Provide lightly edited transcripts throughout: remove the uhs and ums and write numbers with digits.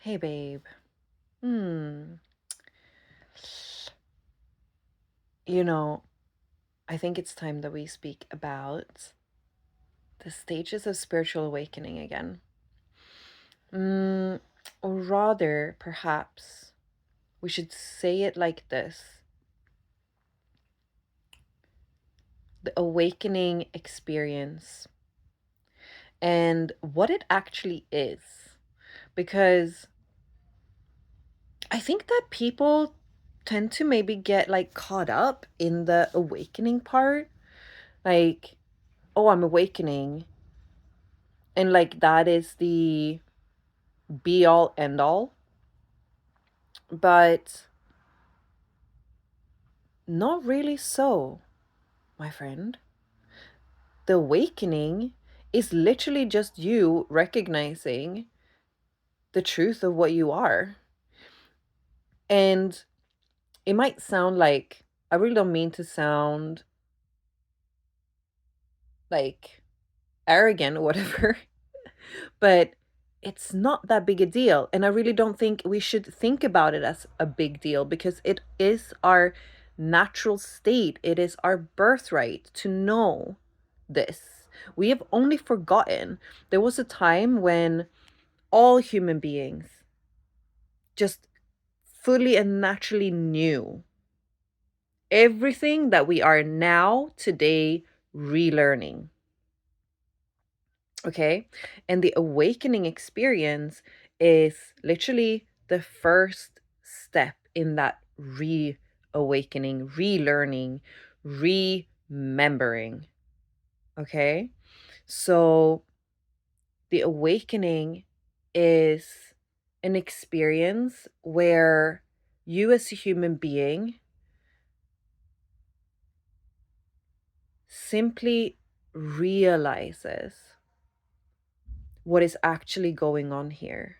Hey, babe. Hmm. You know, I think it's time that we speak about the stages of spiritual awakening again. Or rather, perhaps, we should say it like this: the awakening experience and what it actually is. Because I think that people tend to maybe get like caught up in the awakening part. Like, oh, I'm awakening. And like that is the be all end all. But not really so, my friend. The awakening is literally just you recognizing the truth of what you are. And it might sound like, I really don't mean to sound like arrogant or whatever, but it's not that big a deal. And I really don't think we should think about it as a big deal because it is our natural state, it is our birthright to know this. We have only forgotten. There was a time when all human beings just fully and naturally knew everything that we are now, today, relearning. Okay. And the awakening experience is literally the first step in that reawakening, relearning, remembering. Okay. So the awakening is an experience where you, as a human being, simply realizes what is actually going on here.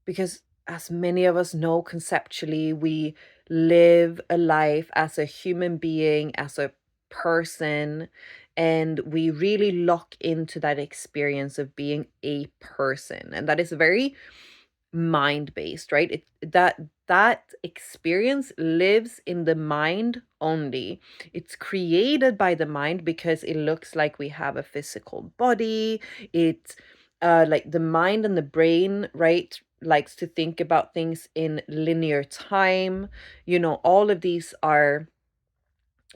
Because as many of us know conceptually, we live a life as a human being, as a person, and we really lock into that experience of being a person. And that is very mind based, right? That experience lives in the mind only. It's created by the mind because it looks like we have a physical body. It like the mind and the brain, right, likes to think about things in linear time. All of these are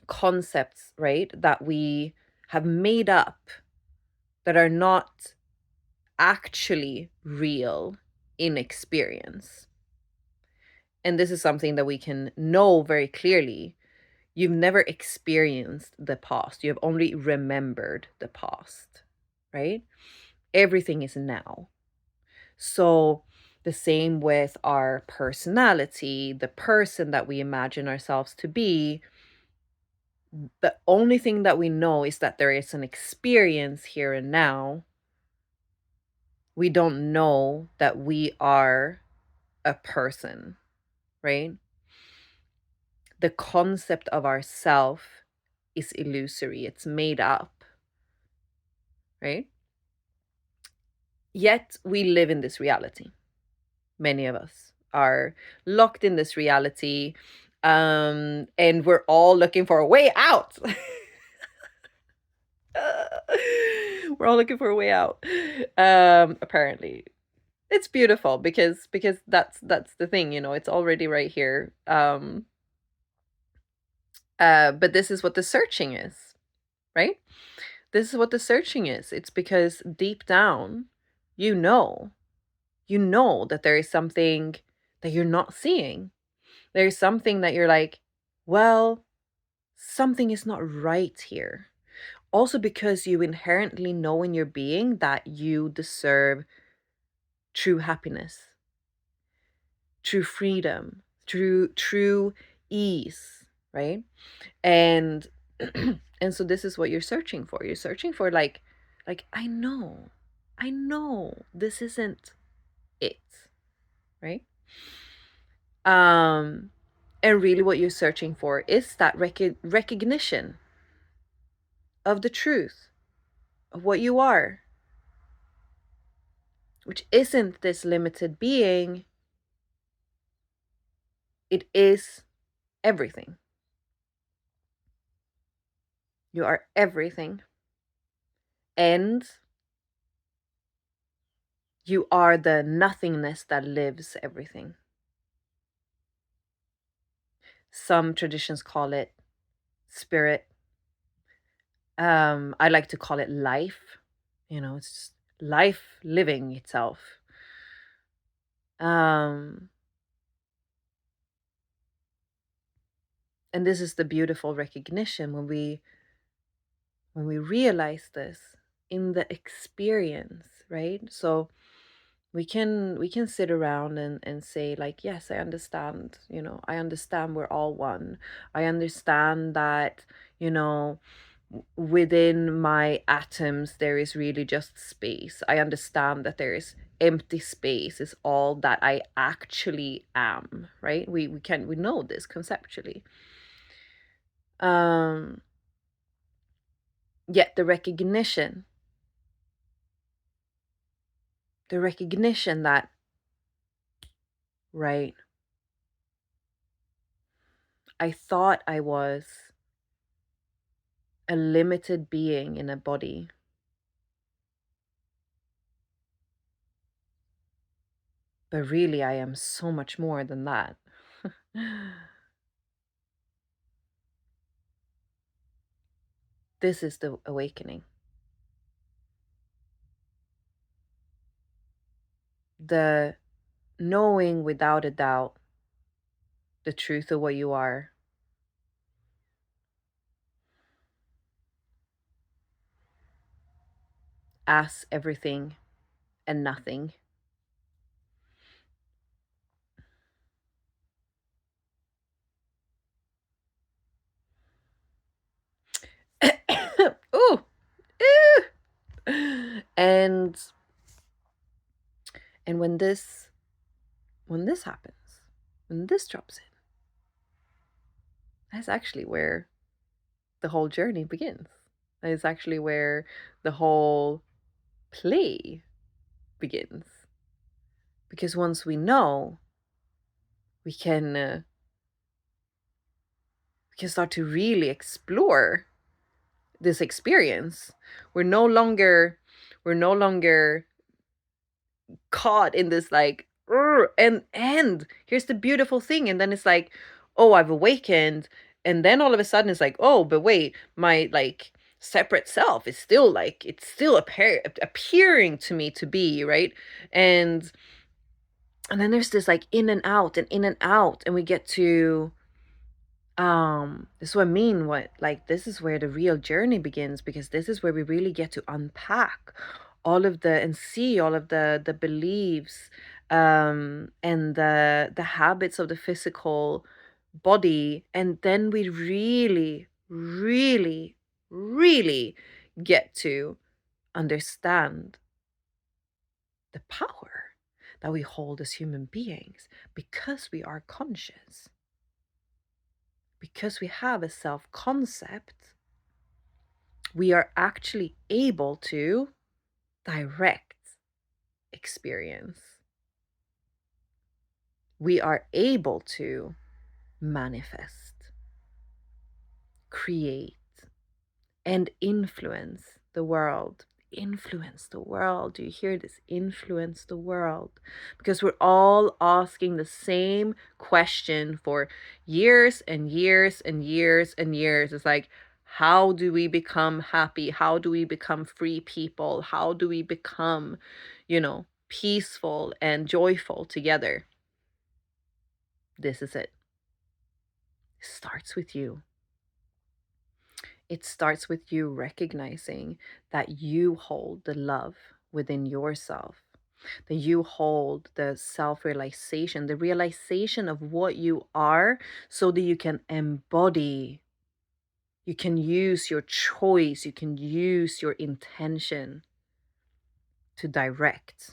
concepts, right, that we have made up, that are not actually real in experience. And this is something that we can know very clearly. You've never experienced the past, you have only remembered the past, right? Everything is now. So, the same with our personality, the person that we imagine ourselves to be. The only thing that we know is that there is an experience here and now. We don't know that we are a person, right? The concept of ourself is illusory, it's made up, right? Yet we live in this reality. Many of us are locked in this reality, and we're all looking for a way out. We're all looking for a way out. Apparently it's beautiful because that's the thing, it's already right here. But this is what the searching is, right? This is what the searching is. It's because deep down, you know, that there is something that you're not seeing. There's something that you're like, well, something is not right here. Also, because you inherently know in your being that you deserve true happiness, true freedom, true ease, right? And and so this is what you're searching for. You're searching for like I know this isn't it, right? um and really what you're searching for is that recognition of the truth of what you are, which isn't this limited being, it is everything. You are everything. And you are the nothingness that lives everything. Some traditions call it spirit. I like to call it life. It's just life living itself. Um, and this is the beautiful recognition when we realize this in the experience, right? So we can sit around and say, like, yes, I understand, I understand we're all one. I understand that, within my atoms there is really just space. I understand that there is empty space is all that I actually am, right? We know this conceptually. um Yet the recognition that, right, I thought I was a limited being in a body, but really I am so much more than that. This is the awakening. The knowing without a doubt the truth of what you are as everything and nothing. Ooh, ew. and and when this happens, when this drops in, that's actually where the whole journey begins. It's actually where the whole play begins. Because once we know, we can start to really explore this experience. We're no longer caught in this, like, "Ugh," and here's the beautiful thing, and then it's like, oh, I've awakened, and then all of a sudden it's like, oh, but wait, my, like, separate self is still, like, it's still appearing to me to be, right? And and then there's this, like, in and out and in and out, and we get to, this is what I mean, what, like, this is where the real journey begins, because this is where we really get to unpack all of the and see all of the beliefs, and the habits of the physical body, and then we really, really, really get to understand the power that we hold as human beings, because we are conscious, because we have a self concept. We are actually able to direct experience. We are able to manifest, create, and influence the world. Influence the world. Do you hear this? Influence the world. Because we're all asking the same question for years and years and years and years. It's like, how do we become happy? How do we become free people? How do we become, peaceful and joyful together? This is it. It starts with you. It starts with you recognizing that you hold the love within yourself, that you hold the self realization, the realization of what you are, so that you can embody, you can use your choice, you can use your intention to direct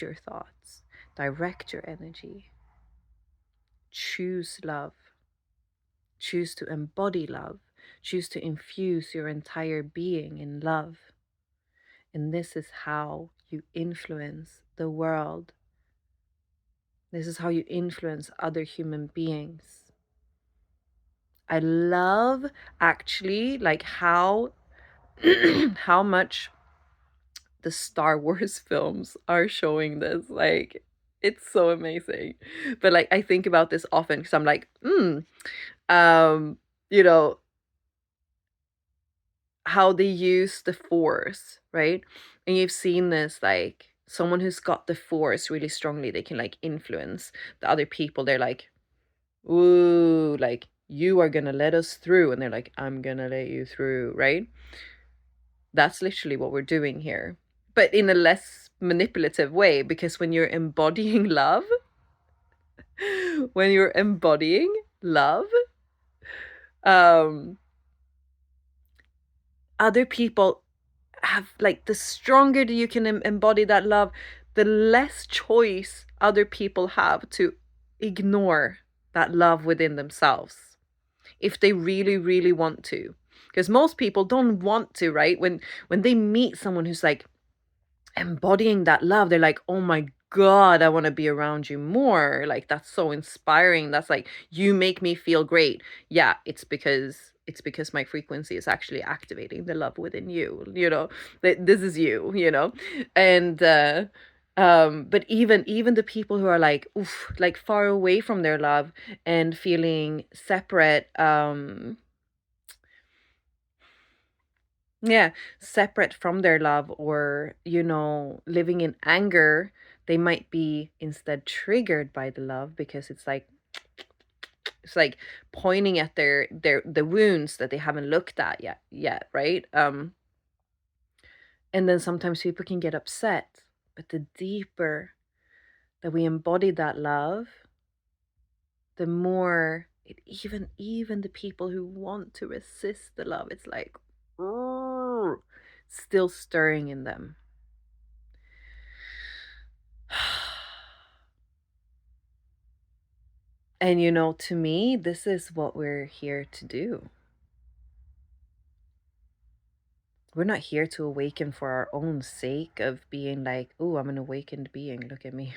your thoughts, direct your energy, choose love. Choose to embody love. Choose to infuse your entire being in love. And this is how you influence the world. This is how you influence other human beings. I love actually like how how much the Star Wars films are showing this. Like, it's so amazing. But like I think about this often because I'm like, um, you know, how they use the force, right? And you've seen this like someone who's got the force really strongly, they can like influence the other people. They're like, ooh, like you are gonna let us through. And they're like, I'm gonna let you through, right? That's literally what we're doing here. But in a less manipulative way, because when you're embodying love, when you're embodying love, um, other people have like the stronger that you can embody that love, the less choice other people have to ignore that love within themselves if they really, really want to. Because most people don't want to, right? When they meet someone who's like embodying that love, they're like, oh my God, I want to be around you more. Like, that's so inspiring. That's like, you make me feel great. Yeah, it's because my frequency is actually activating the love within you, this is you, and but even the people who are like, oof, like far away from their love and feeling separate, yeah, separate from their love, or, living in anger, they might be instead triggered by the love because it's like pointing at the wounds that they haven't looked at yet, right? And then sometimes people can get upset, but the deeper that we embody that love, the more it even the people who want to resist the love, it's like, "Urgh," still stirring in them. And to me, this is what we're here to do. We're not here to awaken for our own sake of being like, oh, I'm an awakened being. Look at me.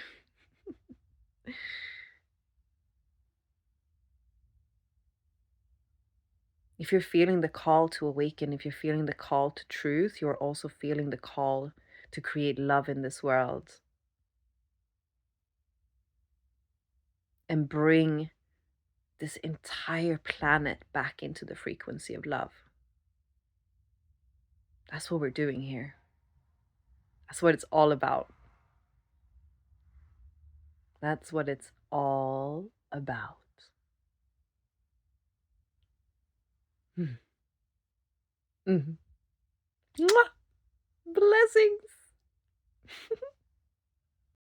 If you're feeling the call to awaken, if you're feeling the call to truth, you're also feeling the call to create love in this world and bring this entire planet back into the frequency of love. That's what we're doing here. That's what it's all about. That's what it's all about. Mhm. Mhm. Mwah! Blessings.